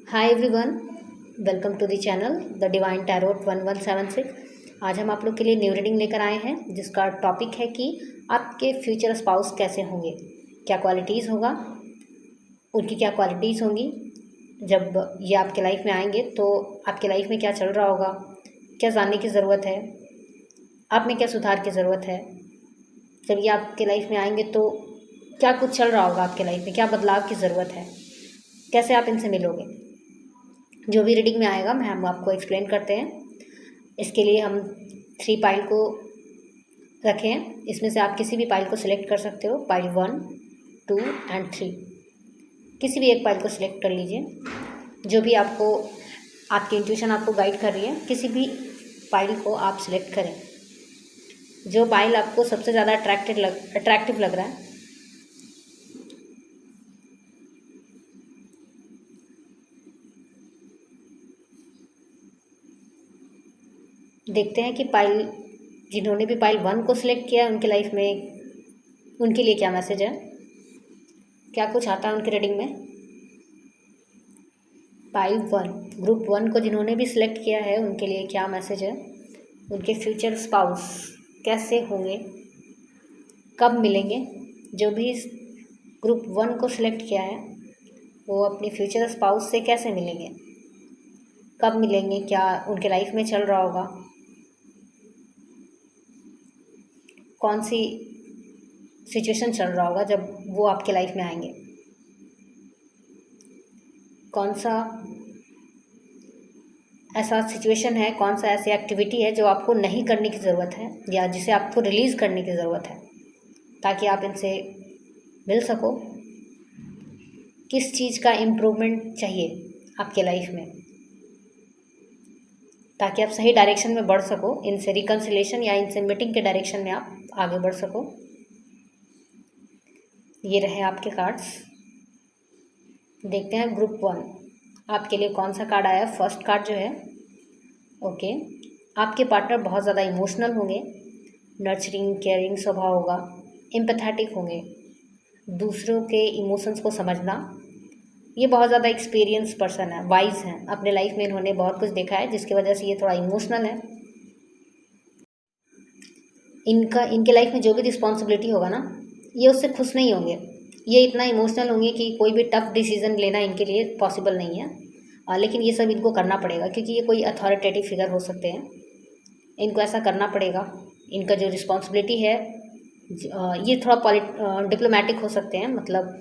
Hi everyone, welcome to the channel the divine tarot 1176। आज हम आप लोग के लिए न्यू रीडिंग लेकर आए हैं जिसका टॉपिक है कि आपके फ्यूचर स्पाउस कैसे होंगे, क्या क्वालिटीज़ होगा, उनकी क्या क्वालिटीज़ होंगी। जब ये आपके लाइफ में आएंगे तो आपके लाइफ में क्या चल रहा होगा, क्या जानने की ज़रूरत है, आप में क्या सुधार की ज़रूरत है। जब ये आपके लाइफ में आएंगे तो क्या कुछ चल रहा होगा आपके लाइफ में, क्या बदलाव की ज़रूरत है, कैसे आप इनसे मिलोगे। जो भी रीडिंग में आएगा मैं हम आपको एक्सप्लेन करते हैं। इसके लिए हम 3 पाइल को रखे हैं। इसमें से आप किसी भी पाइल को सिलेक्ट कर सकते हो, पाइल 1, 2 एंड 3। किसी भी एक पाइल को सिलेक्ट कर लीजिए। जो भी आपको आपकी इंट्यूशन आपको गाइड कर रही है, किसी भी पाइल को आप सिलेक्ट करें। जो पाइल आपको सबसे ज़्यादा अट्रैक्टिव लग रहा है, देखते हैं कि पाइल जिन्होंने भी पाइल 1 को सिलेक्ट किया है उनके लाइफ में उनके लिए क्या मैसेज है, क्या कुछ आता है उनकी रीडिंग में। पाइल 1, ग्रुप 1 को जिन्होंने भी सिलेक्ट किया है उनके लिए क्या मैसेज है, उनके फ्यूचर स्पाउस कैसे होंगे, कब मिलेंगे। जो भी इस ग्रुप 1 को सिलेक्ट किया है वो अपनी फ्यूचर स्पाउस से कैसे मिलेंगे, कब मिलेंगे, क्या उनके लाइफ में चल रहा होगा, कौन सी सिचुएशन चल रहा होगा जब वो आपके लाइफ में आएंगे, कौन सा ऐसा सिचुएशन है, कौन सा ऐसी एक्टिविटी है जो आपको नहीं करने की ज़रूरत है या जिसे आपको रिलीज़ करने की ज़रूरत है ताकि आप इनसे मिल सको। किस चीज़ का इम्प्रूवमेंट चाहिए आपके लाइफ में ताकि आप सही डायरेक्शन में बढ़ सको, इनसे रिकन्सिलेशन या इनसे मीटिंग के डायरेक्शन में आप आगे बढ़ सको। ये रहे आपके कार्ड्स। देखते हैं ग्रुप 1 आपके लिए कौन सा कार्ड आया। फर्स्ट कार्ड जो है, ओके, आपके पार्टनर बहुत ज़्यादा इमोशनल होंगे, नर्चरिंग केयरिंग स्वभाव होगा, एम्पैथेटिक होंगे, दूसरों के इमोशंस को समझना। ये बहुत ज़्यादा एक्सपीरियंस पर्सन है, वाइज हैं, अपने लाइफ में इन्होंने बहुत कुछ देखा है जिसकी वजह से ये थोड़ा इमोशनल है। इनके लाइफ में जो भी रिस्पॉन्सिबिलिटी होगा ना, ये उससे खुश नहीं होंगे। ये इतना इमोशनल होंगे कि कोई भी टफ डिसीजन लेना इनके लिए पॉसिबल नहीं है। लेकिन ये सब इनको करना पड़ेगा क्योंकि ये कोई अथॉरिटेटिव फिगर हो सकते हैं, इनको ऐसा करना पड़ेगा। इनका जो रिस्पॉन्सिबिलिटी है, ये थोड़ा डिप्लोमेटिक हो सकते हैं। मतलब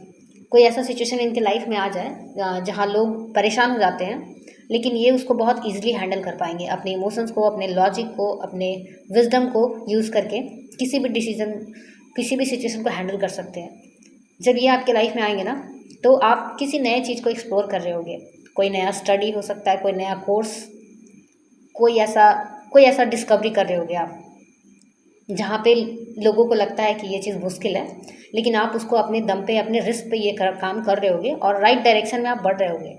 कोई ऐसा सिचुएशन इनके लाइफ में आ जाए जहाँ लोग परेशान हो जाते हैं, लेकिन ये उसको बहुत इजीली हैंडल कर पाएंगे, अपने इमोशंस को, अपने लॉजिक को, अपने विजडम को यूज़ करके किसी भी डिसीजन, किसी भी सिचुएशन को हैंडल कर सकते हैं। जब ये आपके लाइफ में आएंगे ना, तो आप किसी नए चीज़ को एक्सप्लोर कर रहे होगे। कोई नया स्टडी हो सकता है, कोई नया कोर्स, कोई ऐसा डिस्कवरी कर रहे होगे आप जहाँ पे लोगों को लगता है कि ये चीज़ मुश्किल है, लेकिन आप उसको अपने दम पे, अपने रिस्क पे ये काम कर रहे होगे और राइट डायरेक्शन में आप बढ़ रहे होगे।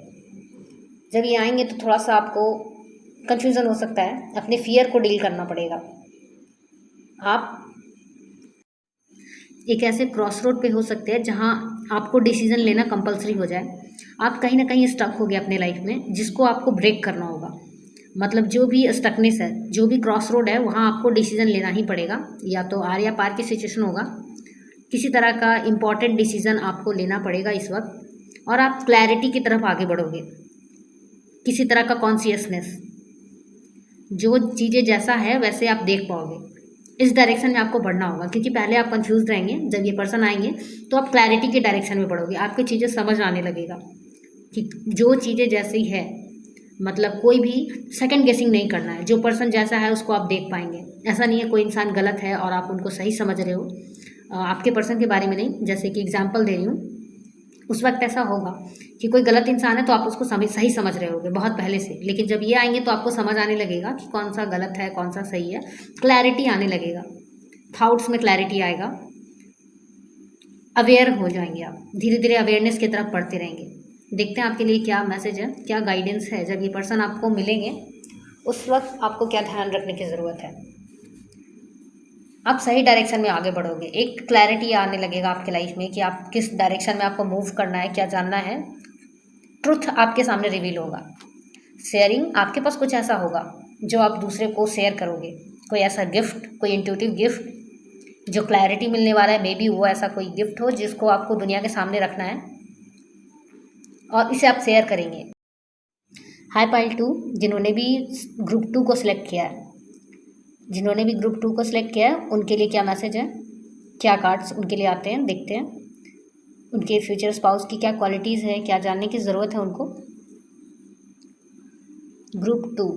जब ये आएंगे तो थोड़ा सा आपको कंफ्यूजन हो सकता है, अपने फियर को डील करना पड़ेगा। आप एक ऐसे क्रॉस रोड पे हो सकते हैं जहाँ आपको डिसीजन लेना कंपलसरी हो जाए। आप कहीं ना कहीं स्टक हो गए अपने लाइफ में, जिसको आपको ब्रेक करना होगा। मतलब जो भी स्टकनेस है, जो भी क्रॉस रोड है, वहाँ आपको डिसीजन लेना ही पड़ेगा। या तो आर या पार की सिचुएशन होगा, किसी तरह का इम्पॉर्टेंट डिसीजन आपको लेना पड़ेगा इस वक्त, और आप क्लैरिटी की तरफ आगे बढ़ोगे। किसी तरह का कॉन्शियसनेस, जो चीज़ें जैसा है वैसे आप देख पाओगे, इस डायरेक्शन में आपको बढ़ना होगा। क्योंकि पहले आप कंफ्यूज रहेंगे, जब ये पर्सन आएंगे तो आप क्लैरिटी के डायरेक्शन में बढ़ोगे, आपको चीज़ें समझ आने लगेगा कि जो चीज़ें जैसी है, मतलब कोई भी सेकंड गेसिंग नहीं करना है। जो पर्सन जैसा है उसको आप देख पाएंगे। ऐसा नहीं है कोई इंसान गलत है और आप उनको सही समझ रहे हो, आपके पर्सन के बारे में नहीं। जैसे कि एग्जांपल दे रही हूँ, उस वक्त ऐसा होगा कि कोई गलत इंसान है तो आप उसको सही समझ रहे होगे बहुत पहले से, लेकिन जब ये आएंगे तो आपको समझ आने लगेगा कि कौन सा गलत है, कौन सा सही है। क्लैरिटी आने लगेगा, थाट्स में क्लैरिटी आएगा, अवेयर हो जाएंगे आप, धीरे धीरे अवेयरनेस की तरफ बढ़ते रहेंगे। देखते हैं आपके लिए क्या मैसेज है, क्या गाइडेंस है। जब ये पर्सन आपको मिलेंगे उस वक्त आपको क्या ध्यान रखने की ज़रूरत है, आप सही डायरेक्शन में आगे बढ़ोगे। एक क्लैरिटी आने लगेगा आपके लाइफ में कि आप किस डायरेक्शन में आपको मूव करना है, क्या जानना है। ट्रुथ आपके सामने रिवील होगा। शेयरिंग, आपके पास कुछ ऐसा होगा जो आप दूसरे को शेयर करोगे, कोई ऐसा गिफ्ट, कोई इंट्यूटिव गिफ्ट जो क्लैरिटी मिलने वाला है, मे बी वो ऐसा कोई गिफ्ट हो जिसको आपको दुनिया के सामने रखना है और इसे आप शेयर करेंगे। हाई पाइल 2, जिन्होंने भी ग्रुप 2 को सिलेक्ट किया है, जिन्होंने भी ग्रुप 2 को सिलेक्ट किया है, उनके लिए क्या मैसेज है, क्या कार्ड्स उनके लिए आते हैं, देखते हैं। उनके फ्यूचर स्पाउस की क्या क्वालिटीज़ है, क्या जानने की ज़रूरत है उनको। ग्रुप 2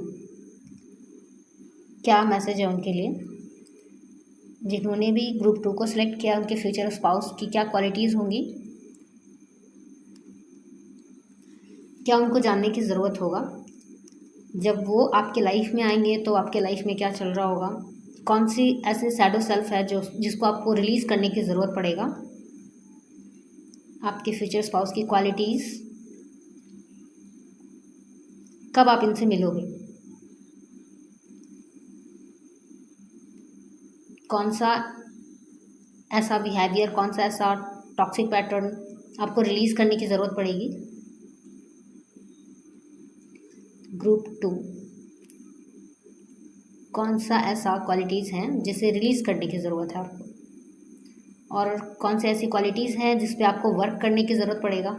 क्या मैसेज है उनके लिए, जिन्होंने भी ग्रुप 2 को सिलेक्ट किया, उनके फ्यूचर स्पाउस की क्या क्वालिटीज़ होंगी, क्या उनको जानने की ज़रूरत होगा। जब वो आपके लाइफ में आएंगे तो आपके लाइफ में क्या चल रहा होगा, कौन सी ऐसे शैडो सेल्फ है जिसको आपको रिलीज़ करने की ज़रूरत पड़ेगा। आपके फ्यूचर स्पाउस की क्वालिटीज़, कब आप इनसे मिलोगे, कौन सा ऐसा बिहेवियर, कौन सा ऐसा टॉक्सिक पैटर्न आपको रिलीज़ करने की ज़रूरत पड़ेगी। ग्रुप 2 कौन सा ऐसा क्वालिटीज़ हैं जिसे रिलीज़ करने की ज़रूरत है आपको, और कौन से ऐसी क्वालिटीज़ हैं जिस पे आपको वर्क करने की ज़रूरत पड़ेगा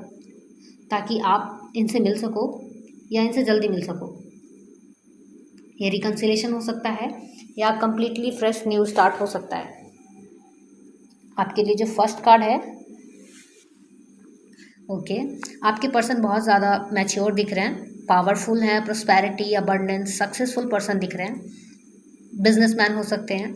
ताकि आप इनसे मिल सको या इनसे जल्दी मिल सको। ये रिकन्सिलेशन हो सकता है या कम्प्लीटली फ्रेश न्यू स्टार्ट हो सकता है। आपके लिए जो फर्स्ट कार्ड है, ओके, आपके पर्सन बहुत ज़्यादा मैच्योर दिख रहे हैं, पावरफुल हैं, प्रोस्पेरिटी, अबंडेंस, सक्सेसफुल पर्सन दिख रहे हैं, बिजनेसमैन हो सकते हैं,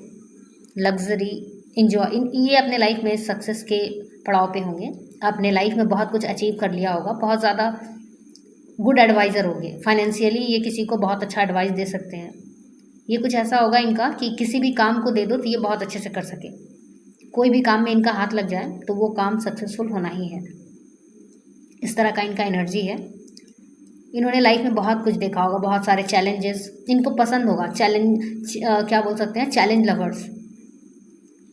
लग्जरी, इंजॉय, ये अपने लाइफ में सक्सेस के पड़ाव पे होंगे, अपने लाइफ में बहुत कुछ अचीव कर लिया होगा, बहुत ज़्यादा गुड एडवाइज़र होंगे, फाइनेंशियली ये किसी को बहुत अच्छा एडवाइस दे सकते हैं। ये कुछ ऐसा होगा इनका कि किसी भी काम को दे दो तो ये बहुत अच्छे से कर सके, कोई भी काम में इनका हाथ लग जाए तो वो काम सक्सेसफुल होना ही है, इस तरह का इनका एनर्जी है। इन्होंने लाइफ में बहुत कुछ देखा होगा, बहुत सारे चैलेंजेस इनको पसंद होगा, चैलेंज क्या बोल सकते हैं, चैलेंज लवर्स।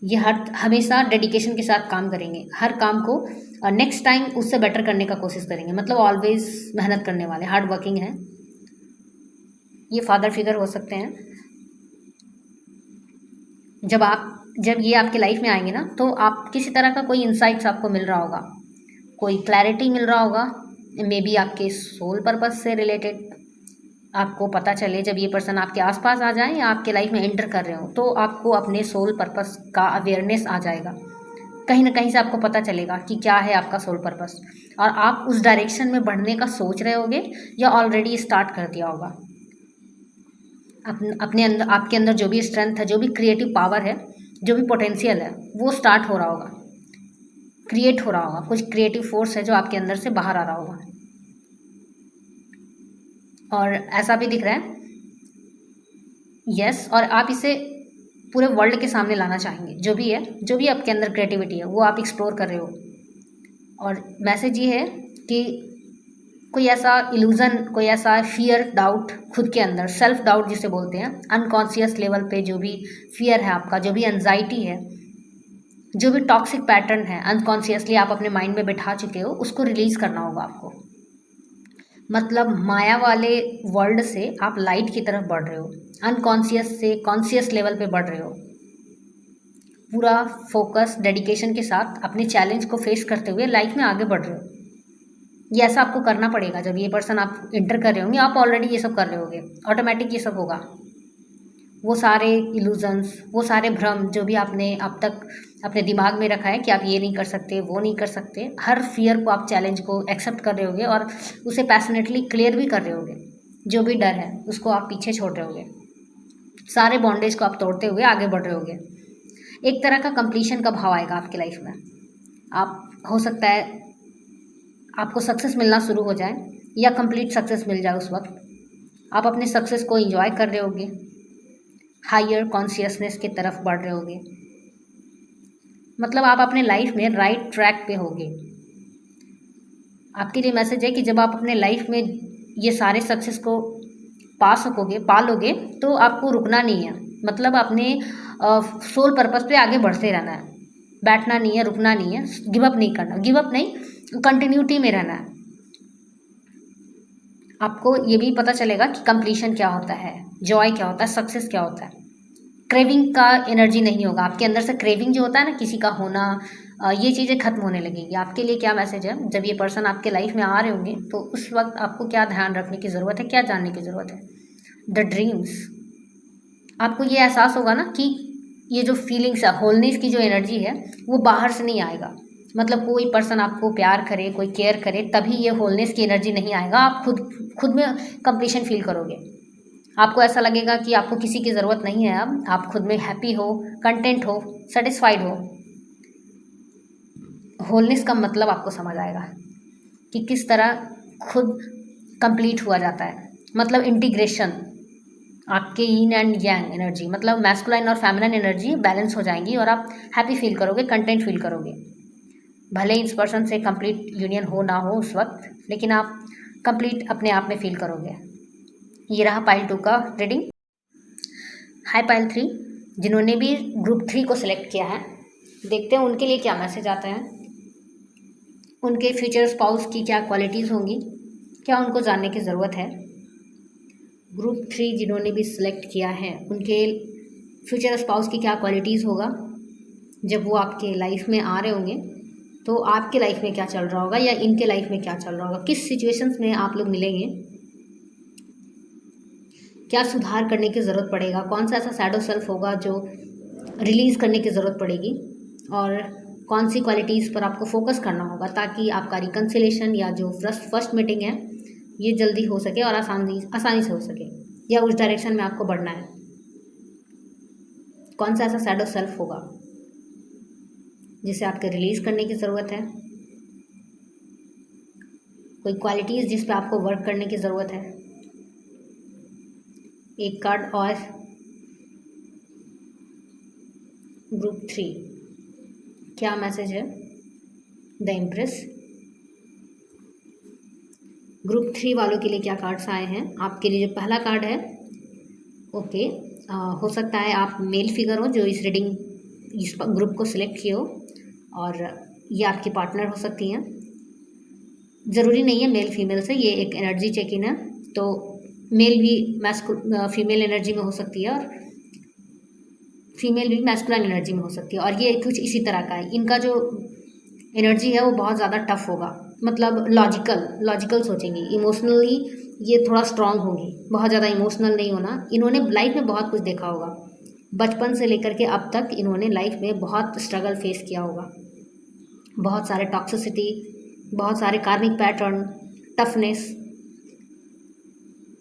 ये हमेशा डेडिकेशन के साथ काम करेंगे, हर काम को नेक्स्ट टाइम उससे बेटर करने का कोशिश करेंगे, मतलब ऑलवेज मेहनत करने वाले, हार्ड वर्किंग हैं। ये फादर फिगर हो सकते हैं। जब ये आपके लाइफ में आएंगे ना तो आप किसी तरह का कोई इंसाइट्स आपको मिल रहा होगा, कोई क्लैरिटी मिल रहा होगा, मे बी आपके सोल पर्पस से रिलेटेड आपको पता चले। जब ये पर्सन आपके आसपास आ जाए या आपके लाइफ में एंटर कर रहे हो तो आपको अपने सोल पर्पस का अवेयरनेस आ जाएगा, कहीं ना कहीं से आपको पता चलेगा कि क्या है आपका सोल पर्पस, और आप उस डायरेक्शन में बढ़ने का सोच रहे होगे या ऑलरेडी स्टार्ट कर दिया होगा। अपने अंदर, आपके अंदर जो भी स्ट्रेंथ है, जो भी क्रिएटिव पावर है, जो भी पोटेंशियल है, वो स्टार्ट हो रहा होगा, क्रिएट हो रहा होगा, कुछ क्रिएटिव फोर्स है जो आपके अंदर से बाहर आ रहा होगा। और ऐसा भी दिख रहा है, यस, और आप इसे पूरे वर्ल्ड के सामने लाना चाहेंगे, जो भी है, जो भी आपके अंदर क्रिएटिविटी है वो आप एक्सप्लोर कर रहे हो। और मैसेज ये है कि कोई ऐसा इल्यूज़न, कोई ऐसा फियर, डाउट खुद के अंदर, सेल्फ डाउट जिसे बोलते हैं, अनकॉन्शियस लेवल पे जो भी फियर है आपका, जो भी एंजाइटी है, जो भी टॉक्सिक पैटर्न है अनकॉन्शियसली आप अपने माइंड में बैठा चुके हो, उसको रिलीज़ करना होगा आपको। मतलब माया वाले वर्ल्ड से आप लाइट की तरफ बढ़ रहे हो, अनकॉन्शियस से कॉन्शियस लेवल पे बढ़ रहे हो, पूरा फोकस, डेडिकेशन के साथ अपने चैलेंज को फेस करते हुए लाइफ में आगे बढ़ रहे हो। ये ऐसा आपको करना पड़ेगा। जब ये पर्सन आप इंटर कर रहे होंगे, आप ऑलरेडी ये सब कर रहे होगे, ऑटोमेटिक ये सब होगा। वो सारे इल्यूजन्स, वो सारे भ्रम जो भी आपने अब तक अपने दिमाग में रखा है कि आप ये नहीं कर सकते, वो नहीं कर सकते, हर फियर को आप, चैलेंज को एक्सेप्ट कर रहे होगे और उसे पैशनेटली क्लियर भी कर रहे होगे। जो भी डर है उसको आप पीछे छोड़ रहे होगे, सारे बॉन्डेज को आप तोड़ते हुए आगे बढ़ रहे होगे। एक तरह का कंप्लीशन का भाव आएगा आपकी लाइफ में। आप, हो सकता है आपको सक्सेस मिलना शुरू हो जाए या कंप्लीट सक्सेस मिल जाए, उस वक्त आप अपने सक्सेस को एंजॉय कर रहे होगे, हायर कॉन्शियसनेस की तरफ बढ़ रहे होगे, मतलब आप अपने लाइफ में राइट ट्रैक पे होगे। आपके लिए मैसेज है कि जब आप अपने लाइफ में ये सारे सक्सेस को पा सकोगे, पा लोगे, तो आपको रुकना नहीं है, मतलब अपने सोल पर्पस पे आगे बढ़ते रहना है, बैठना नहीं है, रुकना नहीं है, गिव अप नहीं करना, गिव अप नहीं, कंटिन्यूटी में रहना है। आपको ये भी पता चलेगा कि कंप्लीशन क्या होता है, जॉय क्या होता है, सक्सेस क्या होता है। क्रेविंग का एनर्जी नहीं होगा आपके अंदर से। क्रेविंग जो होता है ना किसी का होना, ये चीज़ें खत्म होने लगेगी। आपके लिए क्या मैसेज है, जब ये पर्सन आपके लाइफ में आ रहे होंगे तो उस वक्त आपको क्या ध्यान रखने की ज़रूरत है, क्या जानने की ज़रूरत है? The dreams. आपको ये एहसास होगा ना कि ये जो फीलिंग्स है, होलनेस की जो एनर्जी है, वो बाहर से नहीं आएगा। मतलब कोई पर्सन आपको प्यार करे, कोई केयर करे, तभी ये होलनेस की एनर्जी नहीं आएगा। आप खुद खुद में कंप्लीशन फील करोगे। आपको ऐसा लगेगा कि आपको किसी की ज़रूरत नहीं है। अब आप खुद में हैप्पी हो, कंटेंट हो, सेटिस्फाइड हो। होलनेस का मतलब आपको समझ आएगा कि किस तरह खुद कंप्लीट हुआ जाता है। मतलब इंटीग्रेशन, आपके यीन एंड यांग एनर्जी, मतलब मैस्कुलाइन और फेमिनिन एनर्जी बैलेंस हो जाएंगी और आप हैप्पी फील करोगे, कंटेंट फील करोगे। भले इस पर्सन से कंप्लीट यूनियन हो ना हो उस वक्त, लेकिन आप कंप्लीट अपने आप में फील करोगे। ये रहा पाइल 2 का रीडिंग। हाय पाइल 3, जिन्होंने भी ग्रुप 3 को सिलेक्ट किया है, देखते हैं उनके लिए क्या मैसेज आता है। उनके फ्यूचर स्पाउस की क्या क्वालिटीज़ होंगी, क्या उनको जानने की ज़रूरत है। ग्रुप 3 जिन्होंने भी सिलेक्ट किया है, उनके फ्यूचर स्पाउस की क्या क्वालिटीज़ होगा जब वो आपके लाइफ में आ रहे होंगे। तो आपके लाइफ में क्या चल रहा होगा या इनके लाइफ में क्या चल रहा होगा, किस सिचुएशंस में आप लोग मिलेंगे, क्या सुधार करने की ज़रूरत पड़ेगा, कौन सा ऐसा सैडो सेल्फ होगा जो रिलीज़ करने की ज़रूरत पड़ेगी, और कौन सी क्वालिटीज़ पर आपको फोकस करना होगा ताकि आपका रिकन्सिलेशन या जो फर्स्ट मीटिंग है ये जल्दी हो सके और आसानी से हो सके, या उस डायरेक्शन में आपको बढ़ना है। कौन सा ऐसा सैडो सेल्फ होगा जिसे आपके रिलीज़ करने की ज़रूरत है, कोई क्वालिटीज़ जिस पे आपको वर्क करने की ज़रूरत है। एक कार्ड और, ग्रुप 3 क्या मैसेज है, द एम्प्रेस। ग्रुप 3 वालों के लिए क्या कार्ड्स आए हैं आपके लिए। जो पहला कार्ड है, ओके, हो सकता है आप मेल फिगर हो जो इस ग्रुप को सिलेक्ट किए हो, और ये आपकी पार्टनर हो सकती हैं। ज़रूरी नहीं है मेल फीमेल से, ये एक एनर्जी चेक इन है, तो मेल भी फीमेल एनर्जी में हो सकती है और फीमेल भी मैस्कुलाइन एनर्जी में हो सकती है। और ये कुछ इसी तरह का है। इनका जो एनर्जी है वो बहुत ज़्यादा टफ होगा, मतलब लॉजिकल सोचेंगी। इमोशनली ये थोड़ा स्ट्रांग होगी, बहुत ज़्यादा इमोशनल नहीं होना। इन्होंने लाइफ में बहुत कुछ देखा होगा, बचपन से लेकर के अब तक इन्होंने लाइफ में बहुत स्ट्रगल फेस किया होगा, बहुत सारे टॉक्सिसिटी, बहुत सारे कार्मिक पैटर्न, टफनेस।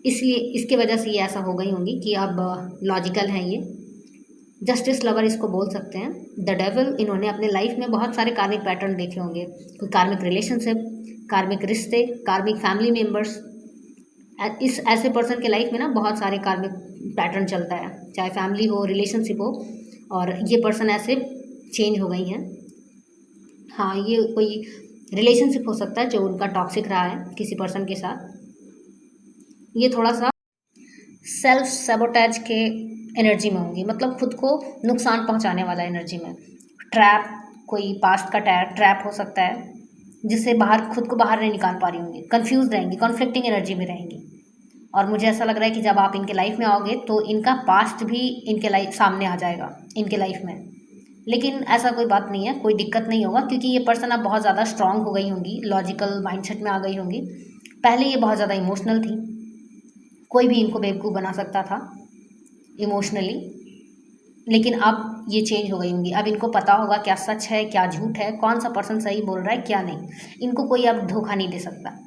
इसलिए इसके वजह से ये ऐसा हो गई होंगी कि अब लॉजिकल हैं ये। जस्टिस लवर इसको बोल सकते हैं। द डेविल, इन्होंने अपने लाइफ में बहुत सारे कार्मिक पैटर्न देखे होंगे, कोई कार्मिक रिलेशनशिप, कार्मिक रिश्ते, कार्मिक फैमिली मेम्बर्स। इस ऐसे पर्सन के लाइफ में ना बहुत सारे कार्मिक पैटर्न चलता है, चाहे फैमिली हो, रिलेशनशिप हो, और ये पर्सन ऐसे चेंज हो गई हैं। हाँ, ये कोई रिलेशनशिप हो सकता है जो उनका टॉक्सिक रहा है किसी पर्सन के साथ। ये थोड़ा सा सेल्फ सेबोटेज के एनर्जी में होंगी, मतलब खुद को नुकसान पहुंचाने वाला एनर्जी में। ट्रैप, कोई पास्ट का ट्रैप हो सकता है जिससे खुद को बाहर नहीं निकाल पा रही होंगी, कंफ्यूज रहेंगी, कॉन्फ्लिक्टिंग एनर्जी में रहेंगी। और मुझे ऐसा लग रहा है कि जब आप इनके लाइफ में आओगे तो इनका पास्ट भी इनके लाइफ सामने आ जाएगा इनके लाइफ में। लेकिन ऐसा कोई बात नहीं है, कोई दिक्कत नहीं होगा, क्योंकि ये पर्सन अब बहुत ज़्यादा स्ट्रांग हो गई होंगी, लॉजिकल माइंडसेट में आ गई होंगी। पहले ये बहुत ज़्यादा इमोशनल थी, कोई भी इनको बेवकूफ़ बना सकता था इमोशनली, लेकिन अब ये चेंज हो गई होंगी। अब इनको पता होगा क्या सच है, क्या झूठ है, कौन सा पर्सन सही बोल रहा है, क्या नहीं। इनको कोई अब धोखा नहीं दे सकता।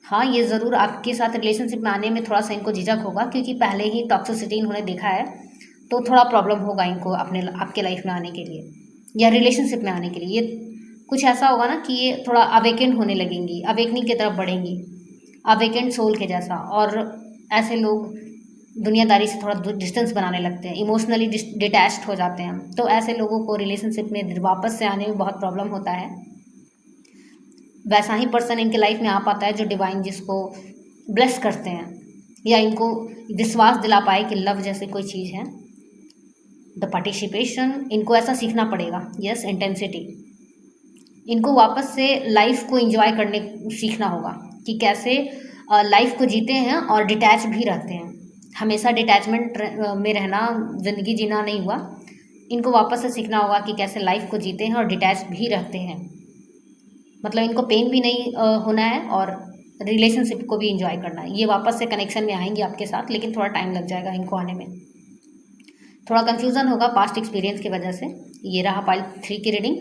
हाँ, ये ज़रूर आपके साथ रिलेशनशिप में आने में थोड़ा सा इनको झिझक होगा, क्योंकि पहले ही टॉक्सिसिटी इन्होंने देखा है, तो थोड़ा प्रॉब्लम होगा इनको आपके लाइफ में आने के लिए या रिलेशनशिप में आने के लिए। ये कुछ ऐसा होगा ना कि ये थोड़ा अवेकेंड होने लगेंगी, अवेकनिंग की तरफ बढ़ेंगी, अवेकेंड सोल के जैसा। और ऐसे लोग दुनियादारी से थोड़ा डिस्टेंस बनाने लगते हैं, इमोशनली डिटैच्ड हो जाते हैं। तो ऐसे लोगों को रिलेशनशिप में वापस से आने में बहुत प्रॉब्लम होता है। वैसा ही पर्सन इनके लाइफ में आ पाता है जो डिवाइन जिसको ब्लेस करते हैं, या इनको विश्वास दिला पाए कि लव जैसे कोई चीज़ है। द पार्टिसिपेशन, इनको ऐसा सीखना पड़ेगा। यस, इंटेंसिटी, इनको वापस से लाइफ को एंजॉय करने सीखना होगा कि कैसे लाइफ को जीते हैं और डिटैच भी रहते हैं। हमेशा डिटैचमेंट में रहना, ज़िंदगी जीना नहीं हुआ। इनको वापस से सीखना होगा कि कैसे लाइफ को जीते हैं और डिटैच भी रहते हैं। मतलब इनको पेन भी नहीं होना है और रिलेशनशिप को भी इंजॉय करना है। ये वापस से कनेक्शन में आएंगे आपके साथ, लेकिन थोड़ा टाइम लग जाएगा इनको आने में। थोड़ा कन्फ्यूज़न होगा पास्ट एक्सपीरियंस की वजह से। ये रहा पाइल 3 की रीडिंग।